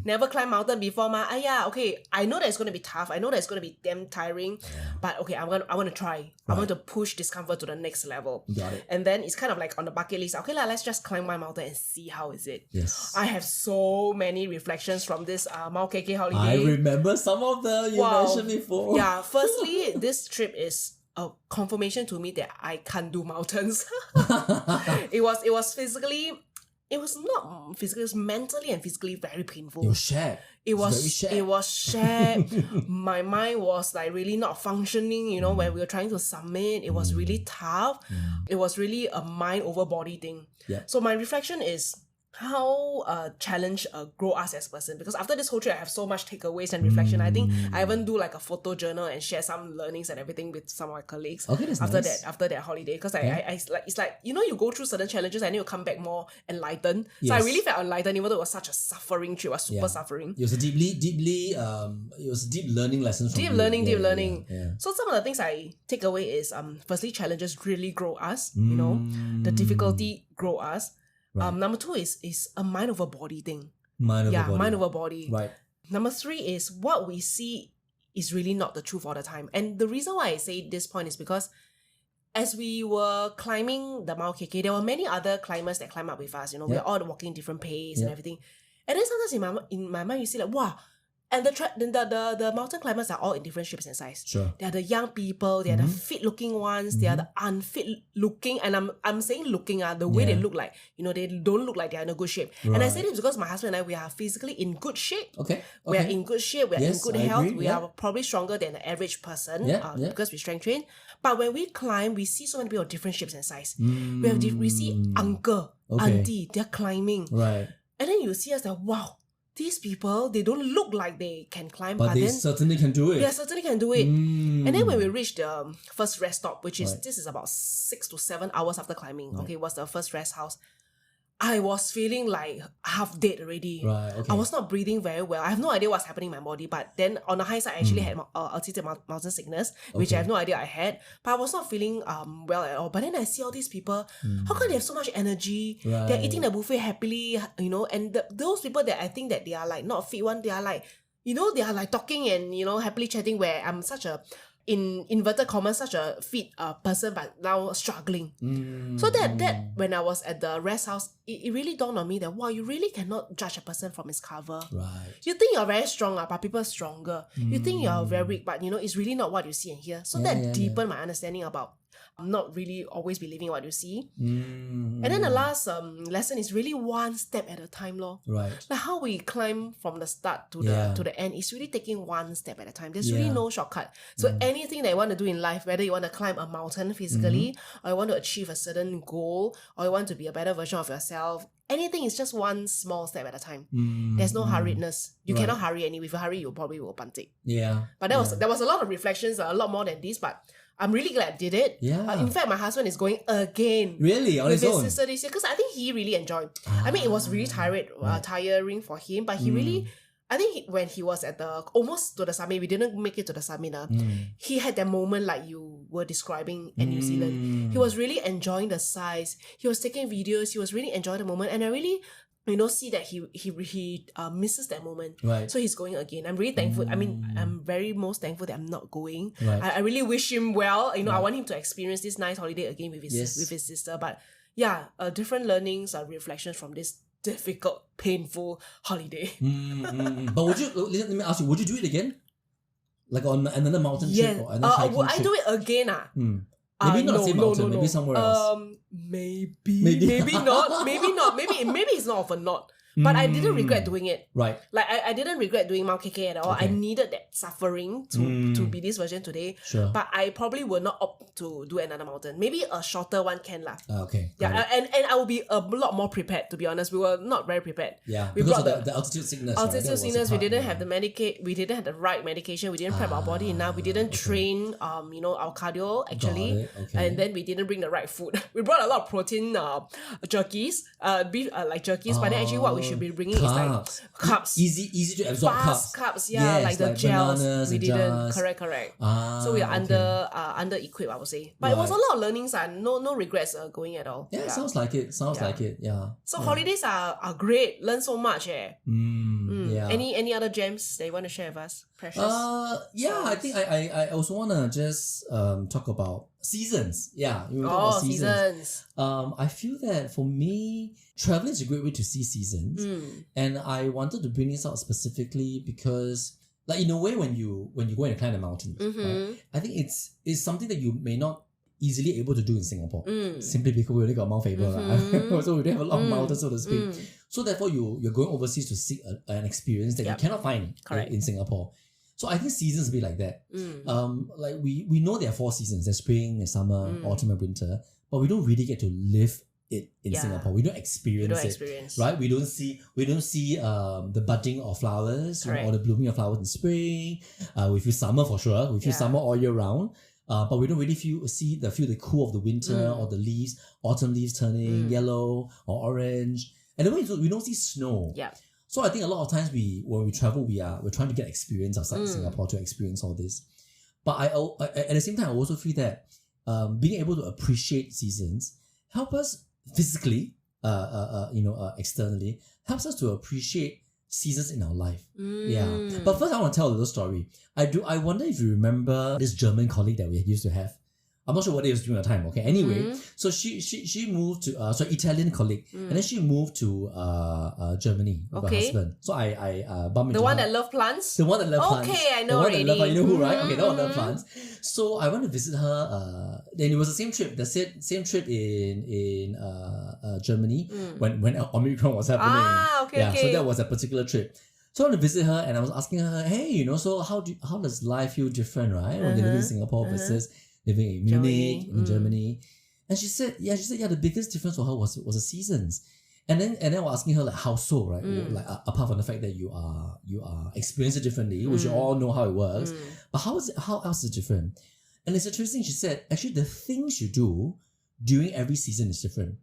Never climbed mountain before, I know that it's going to be tough. I know that it's going to be damn tiring. But I want to try. Right. I want to push discomfort to the next level. Got it. And then it's kind of like on the bucket list. Let's just climb my mountain and see how is it. Yes. I have so many reflections from this Mount KK holiday. I remember some of the you mentioned before. Firstly, this trip is a confirmation to me that I can't do mountains. It was physically, it was not physically, it was mentally and physically very painful. It was shared. It was shared. My mind was like really not functioning, when we were trying to submit. It was really tough. It was really a mind over body thing. So my reflection is how challenge grow us as a person, because after this whole trip I have so much takeaways and reflection. I think I even do like a photo journal and share some learnings and everything with some of my colleagues after that holiday, because I it's like you go through certain challenges and you come back more enlightened. So I really felt enlightened, even though it was such a suffering trip. It was super suffering. It was a deep learning lesson. Deep learning. So some of the things I take away is firstly, challenges really grow us. The difficulty grow us. Right. Number 2 is a mind over body thing. Mind over body. Right. Number 3 is what we see is really not the truth all the time. And the reason why I say this point is because as we were climbing the Mount KK, there were many other climbers that climb up with us. We're all walking different pace and everything. And then sometimes in my mind, you see like, wow. And the mountain climbers are all in different shapes and size. Sure. They are the young people, they are the fit looking ones, they are the unfit looking, and I'm saying looking the way they look like, they don't look like they are in a good shape. Right. And I say this because my husband and I, we are physically in good shape. We are in good shape, we are in good health, we are probably stronger than the average person because we strength train. But when we climb, we see so many people of different shapes and size. We see uncle, auntie, they're climbing. Right. And then you see us like, wow, these people, they don't look like they can climb, but they then certainly can do it. they certainly can do it. And then when we reached the first rest stop, which is this is about 6 to 7 hours after climbing, okay, was the first rest house. I was feeling like half dead already. Right, okay. I was not breathing very well. I have no idea what's happening in my body. But then on the high side, I actually had altitude mountain sickness, which I have no idea I had. But I was not feeling well at all. But then I see all these people. How come they have so much energy? Right. They're eating the buffet happily, you know. And those people that I think that they are like not fit one, they are like, you know, they are like talking and, you know, happily chatting, where I'm such a, in inverted commas, such a fit person, but now struggling. So that when I was at the rest house, it really dawned on me that, wow, you really cannot judge a person from his cover. Right. You think you're very strong, but people are stronger. You think you're very weak, but you know, it's really not what you see and hear. So that deepened my understanding about not really always believing what you see. And then the last lesson is really one step at a time, lor. Right. Like how we climb from the start to the end, it's really taking one step at a time. There's really no shortcut. So anything that you want to do in life, whether you want to climb a mountain physically, or you want to achieve a certain goal, or you want to be a better version of yourself, anything is just one small step at a time. There's no hurriedness. You cannot hurry anyway. If you hurry, you probably will punt it. Yeah. But there was a lot of reflections, a lot more than this, but I'm really glad I did it. Yeah. In fact, my husband is going again. Really? On with his his own? sister this year, because I think he really enjoyed. I mean, it was really tiring for him, but he really, I think when he was at the almost to the summit, we didn't make it to the summit. He had that moment like you were describing in New Zealand. He was really enjoying the sights. He was taking videos. He was really enjoying the moment, and I really, you know, see that he misses that moment. Right. So he's going again. I'm really thankful. I mean, I'm very most thankful that I'm not going. Right. I really wish him well. You know, I want him to experience this nice holiday again with his sister. But yeah, different learnings, reflections from this difficult, painful holiday. But let me ask you, would you do it again? Like on another mountain trip or another hiking would trip? I do it again? Maybe not the same mountain, maybe somewhere else. Maybe not. Maybe it's not often not. But I didn't regret doing it. Right. Like I didn't regret doing Mount KK at all. Okay. I needed that suffering to be this version today. Sure. But I probably will not opt to do another mountain. Maybe a shorter one can lah. Okay. Yeah, and I will be a lot more prepared, to be honest. We were not very prepared. Yeah. We because brought of the altitude sickness. Altitude sickness, we didn't have the we didn't have the right medication, we didn't prep our body enough, we didn't train you know, our cardio actually. Okay. And then we didn't bring the right food. We brought a lot of protein jerkies, beef like jerkies, but then actually what we should be bringing is like carbs. Easy to absorb fast carbs. carbs, yeah, Yes, like the gels. We didn't. jars. Correct. So we are under equipped, I would say. But it was a lot of learnings and no regrets going at all. Yeah, sounds like it. Yeah. So holidays are great. Learn so much. Yeah. Any other gems that you want to share with us, Precious? Yeah, I think I also wanna just talk about seasons. Yeah, you talk about seasons. I feel that for me, traveling is a great way to see seasons, and I wanted to bring this out specifically because, like, in a way, when you go and climb the mountains, right, I think it's something that you may not easily able to do in Singapore, simply because we only got Mount Faber, right? So we don't have a lot of mountains, so to speak. So therefore, you're going overseas to seek an experience that you cannot find in Singapore. So I think seasons be like that. Like we know there are 4 seasons: there's spring, there's summer, autumn, and winter. But we don't really get to live it in Singapore. We don't experience it, right? We don't see the budding of flowers, you know, or the blooming of flowers in spring. We feel summer for sure. We feel summer all year round. But we don't really feel the cool of the winter or the leaves, autumn leaves turning yellow or orange. And then we don't see snow. Yeah. So I think a lot of times when we travel, we're trying to get experience outside Singapore to experience all this. But I at the same time, I also feel that being able to appreciate seasons help us physically, externally, helps us to appreciate seasons in our life. Yeah. But first I want to tell a little story. I wonder if you remember this German colleague that we used to have. I'm not sure what it was during the time, okay? Anyway, so she moved to Italian colleague, and then she moved to Germany with her husband. So I bumped into the one her. that love plants? The one that love plants. Okay, I know already. You know who, right? Okay, the one that love plants. So I went to visit her. Then it was the same trip. The same trip in Germany when Omicron was happening. Okay. So that was a particular trip. So I went to visit her, and I was asking her, hey, you know, so how does life feel different, right? When you live in Singapore versus living in Munich, in Germany. And she said, the biggest difference for her was the seasons. And then I was asking her like how so, right? Like apart from the fact that you are experiencing it differently, which you all know how it works, but how else is it different? And it's interesting. She said actually the things you do during every season is different,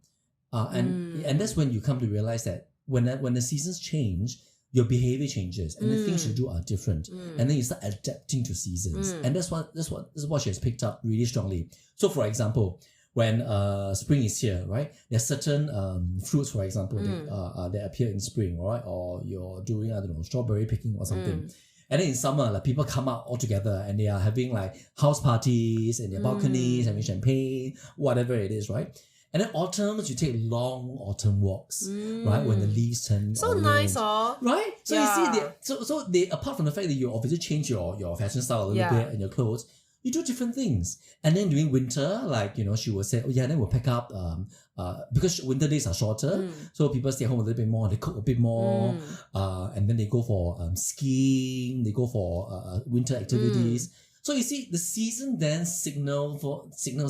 and that's when you come to realize that when the seasons change, your behavior changes and the things you do are different, and then you start adapting to seasons, and this is what she has picked up really strongly. So for example, when spring is here, right? There's certain fruits, for example, that appear in spring, right? Or you're doing, I don't know, strawberry picking or something. And then in summer, like people come out all together and they are having like house parties in their balconies, having champagne, whatever it is, right? And then autumns, you take long autumn walks, right? When the leaves turn so orange, nice, right? So you see, they apart from the fact that you obviously change your fashion style a little bit and your clothes, you do different things. And then during winter, like, you know, she will say, oh yeah, then we'll pack up, because winter days are shorter, so people stay home a little bit more, they cook a bit more, and then they go for skiing, they go for winter activities. So you see, the season then signals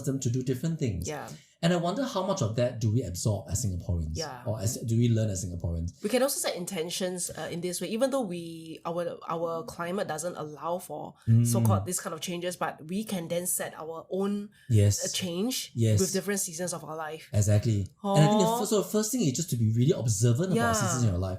them to do different things. Yeah. And I wonder how much of that do we absorb as Singaporeans? Or do we learn as Singaporeans? We can also set intentions in this way, even though our climate doesn't allow for so-called this kind of changes, but we can then set our own change with different seasons of our life. Exactly. And I think the first thing is just to be really observant about seasons in your life.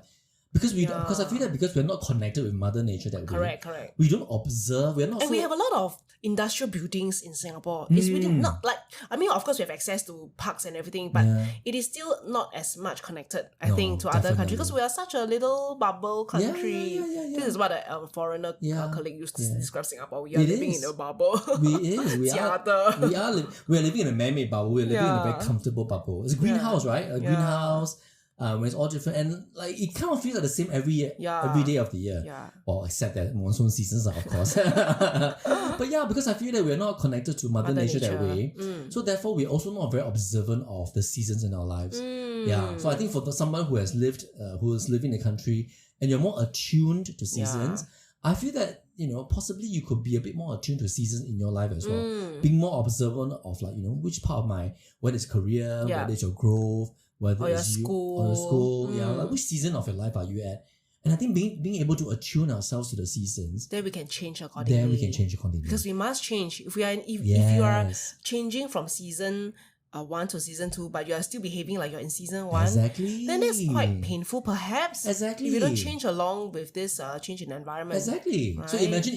Because I feel that because we're not connected with Mother Nature that way. Correct. We don't observe. We have a lot of industrial buildings in Singapore. It's really not like, I mean, of course we have access to parks and everything, but it is still not as much connected, I think, to other countries because we are such a little bubble country. This is what a foreigner colleague used to describe Singapore. We are living in a bubble. We are living in a man-made bubble. We're living in a very comfortable bubble. It's a greenhouse, right? A greenhouse. When it's all different, and like it kind of feels like the same every day of the year. Well, except that monsoon seasons are, of course. But because I feel that we're not connected to Mother Nature that way, so therefore we're also not very observant of the seasons in our lives. So I think for someone who is living in the country and you're more attuned to seasons, I feel that, you know, possibly you could be a bit more attuned to seasons in your life as well. Being more observant of, like, you know, which part of whether it's career, whether it's your growth, whether it's school, like which season of your life are you at? And I think being able to attune ourselves to the seasons, then we can change accordingly. Because we must change. If you are changing from season 1 to season 2, but you are still behaving like you're in season 1, then that's quite painful, perhaps. If you don't change along with this change in environment. Right? So imagine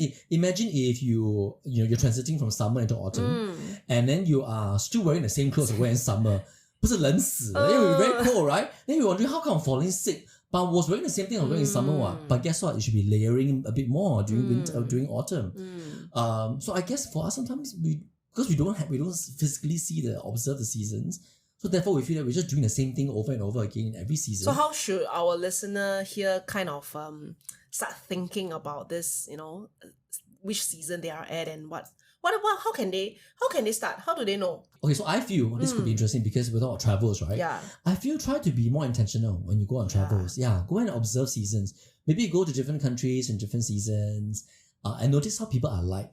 if you're transiting from summer into autumn, and then you are still wearing the same clothes you wear in summer. 不是冷死了 then we're very cold, right? Then we're wondering how come I'm falling sick. But I was wearing the same thing I was wearing in summer. But guess what? You should be layering a bit more during winter, during autumn. So I guess for us sometimes because we don't physically observe the seasons. So therefore we feel that we're just doing the same thing over and over again in every season. So how should our listener here kind of start thinking about this, you know, which season they are at and how can they start? How do they know? Okay, so I feel this could be interesting because with our travels, right? I feel try to be more intentional when you go on travels. Go and observe seasons. Maybe go to different countries in different seasons and notice how people are like.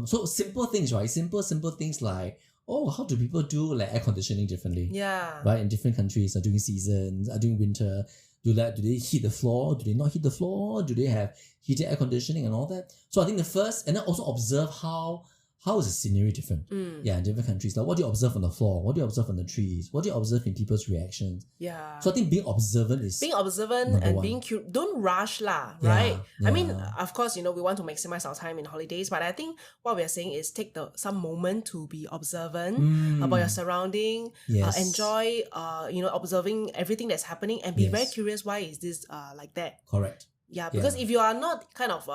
So simple things, right? Simple things like, how do people do like air conditioning differently? Right, in different countries, during seasons, during winter. Do they heat the floor? Do they not heat the floor? Do they have heated air conditioning and all that? So I think the first, and then also observe how is the scenery different? In different countries. Like what do you observe on the floor? What do you observe on the trees? What do you observe in people's reactions? So I think being observant and being cute. Don't rush lah, right? I mean, of course, you know, we want to maximize our time in holidays, but I think what we're saying is take some moment to be observant about your surrounding, enjoy, observing everything that's happening and be very curious. Why is this like that? Correct. Because if you are not kind of,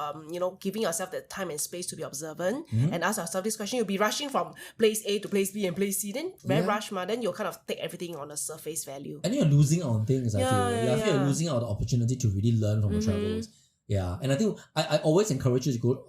giving yourself the time and space to be observant and ask yourself this question, you'll be rushing from place A to place B and place C. Then very rush, then you'll kind of take everything on a surface value. And you're losing out on things, I feel. I feel you're losing out on the opportunity to really learn from the travels. And I think I always encourage you to go,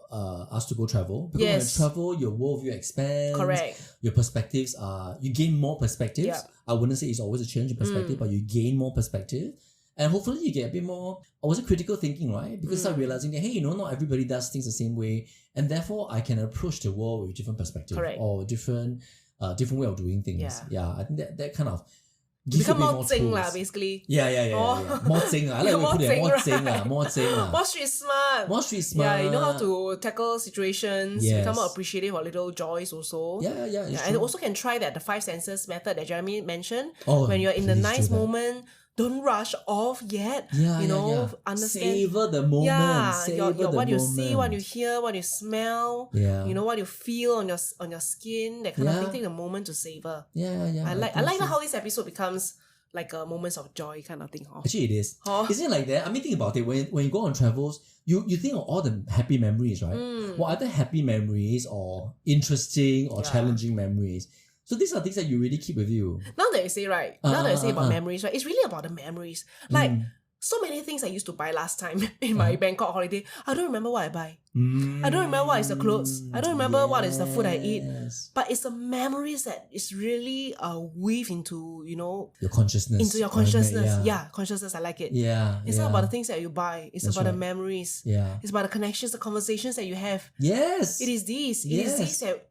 us to go travel. Because when you travel, your worldview expands. Correct. Your perspectives you gain more perspectives. I wouldn't say it's always a change in perspective, but you gain more perspective. And hopefully you get a bit more, critical thinking, right? Because you start realizing that, hey, not everybody does things the same way. And therefore, I can approach the world with different perspective or different way of doing things. I think that kind of become more zing lah, basically. Yeah. More zing. I like to put it more zing. More zing. More street smart. More street smart. Yeah, you know how to tackle situations. Yes. Become more appreciative of little joys also. Yeah. And also can try that the 5 senses method that Jeremy mentioned. Oh, when you're in the nice do that. moment, don't rush off yet. Yeah. Understand. Savor the moment. What you see, what you hear, what you smell. Yeah. What you feel on your skin. That kind of thing. Take a moment to savor. Yeah. I like how this episode becomes like a moments of joy kind of thing. Actually, it is. Isn't it like that? I mean, think about it. When you go on travels, you think of all the happy memories, right? What are the happy memories or interesting or challenging memories? So these are things that you really keep with you. Now that you say about memories, right? It's really about the memories. Like so many things I used to buy last time in my Bangkok holiday. I don't remember what I buy. I don't remember what is the clothes. I don't remember what is the food I eat. But it's the memories that is really weave into, your consciousness. Into your consciousness. Yeah, consciousness. I like it. Yeah. It's not about the things that you buy. It's about the memories. Yeah. It's about the connections, the conversations that you have. Yes. It is these. It is these that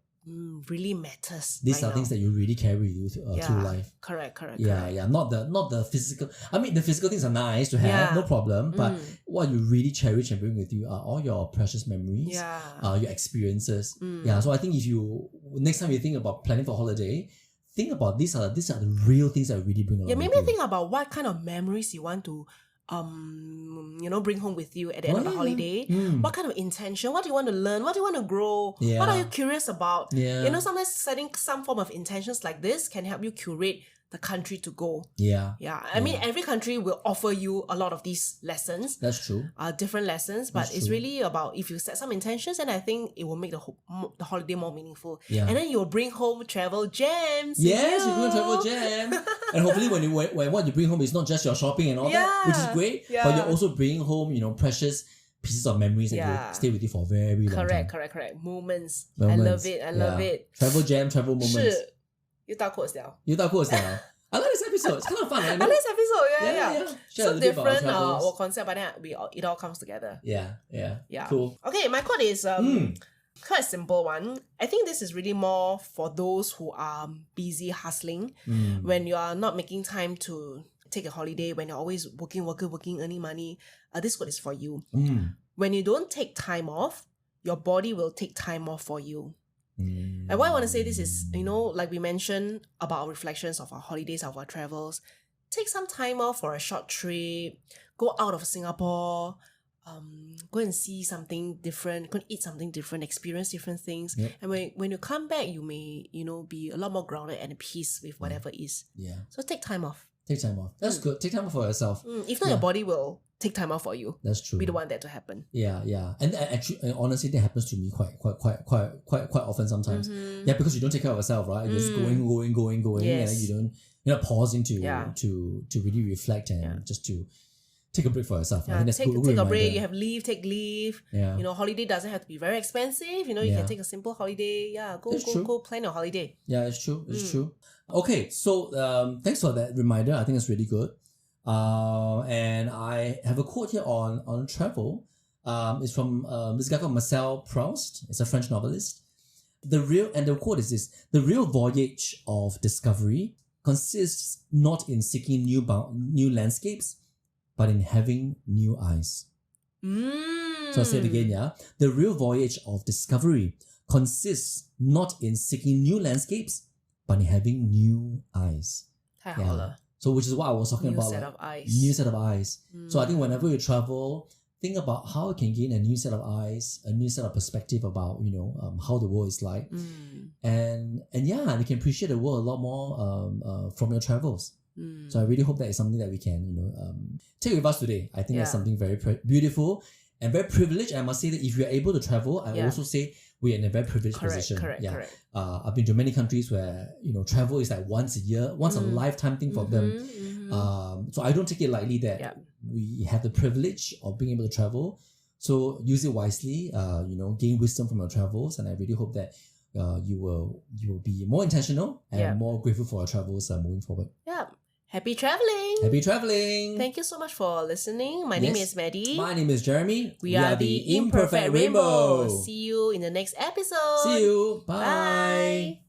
really matters. These are things that you really carry with you through life. Correct. Yeah. Not the physical. I mean, the physical things are nice to have, no problem. But what you really cherish and bring with you are all your precious memories. Your experiences. Yeah. So I think if you next time you think about planning for a holiday, think about these are the real things that really bring along. Yeah. Maybe think about what kind of memories you want to bring home with you at the end of the holiday. What kind of intention? What do you want to learn? What do you want to grow? What are you curious about? Sometimes setting some form of intentions like this can help you curate the country to go. I mean, every country will offer you a lot of these lessons. That's true. Different lessons, but it's really about if you set some intentions, and I think it will make the holiday more meaningful. And then you'll bring home travel gems. Yes, you bring travel gems. And hopefully when what you bring home is not just your shopping and all that, which is great, but you're also bringing home, precious pieces of memories that will stay with you for a very long time. Correct. Moments. I love it. Travel gem, travel moments. 又到 quotes 了. I like this episode. It's kind of fun. I like this episode. Yeah. So different our concept, but then it all comes together. Yeah. Cool. Okay, my quote is quite a simple one. I think this is really more for those who are busy hustling. When you are not making time to take a holiday, when you're always working, earning money. This quote is for you. When you don't take time off, your body will take time off for you. And why I want to say this is, like we mentioned about our reflections of our holidays, of our travels, take some time off for a short trip, go out of Singapore, go and see something different, go and eat something different, experience different things. And when you come back, you may, be a lot more grounded and at peace with whatever is. So take time off. That's good. Take time off for yourself. If not, your body will take time off for you. That's true. Be the one that to happen. Yeah. And actually, honestly, that happens to me quite often sometimes. Yeah, because you don't take care of yourself, right? You're just going, Yes. and you're not pausing to really reflect and just to take a break for yourself. I think that's take a break. You have leave, take leave. Yeah. Holiday doesn't have to be very expensive. You can take a simple holiday. Yeah, go plan your holiday. Yeah, it's true. It's true. Okay, so thanks for that reminder. I think it's really good. And I have a quote here on travel. It's from this guy called Marcel Proust. It's a French novelist. The quote is this: "The real voyage of discovery consists not in seeking new landscapes, but in having new eyes." So I'll say it again, yeah. The real voyage of discovery consists not in seeking new landscapes, but in having new eyes. 太好了. So which is what I was talking about. New set of eyes. So I think whenever you travel, think about how you can gain a new set of eyes, a new set of perspective about, how the world is like. And you can appreciate the world a lot more from your travels. So I really hope that is something that we can, take with us today. I think that's something very beautiful and very privileged. And I must say that if you're able to travel, I also say we're in a very privileged position. Correct. I've been to many countries where, travel is like once a year, once a lifetime thing for them. So I don't take it lightly that we have the privilege of being able to travel. So use it wisely, gain wisdom from your travels. And I really hope that you will be more intentional and more grateful for our travels moving forward. Yeah. Happy traveling! Happy traveling! Thank you so much for listening. My name is Maddy. My name is Jeremy. We are the Imperfect Rainbow. See you in the next episode. See you. Bye. Bye.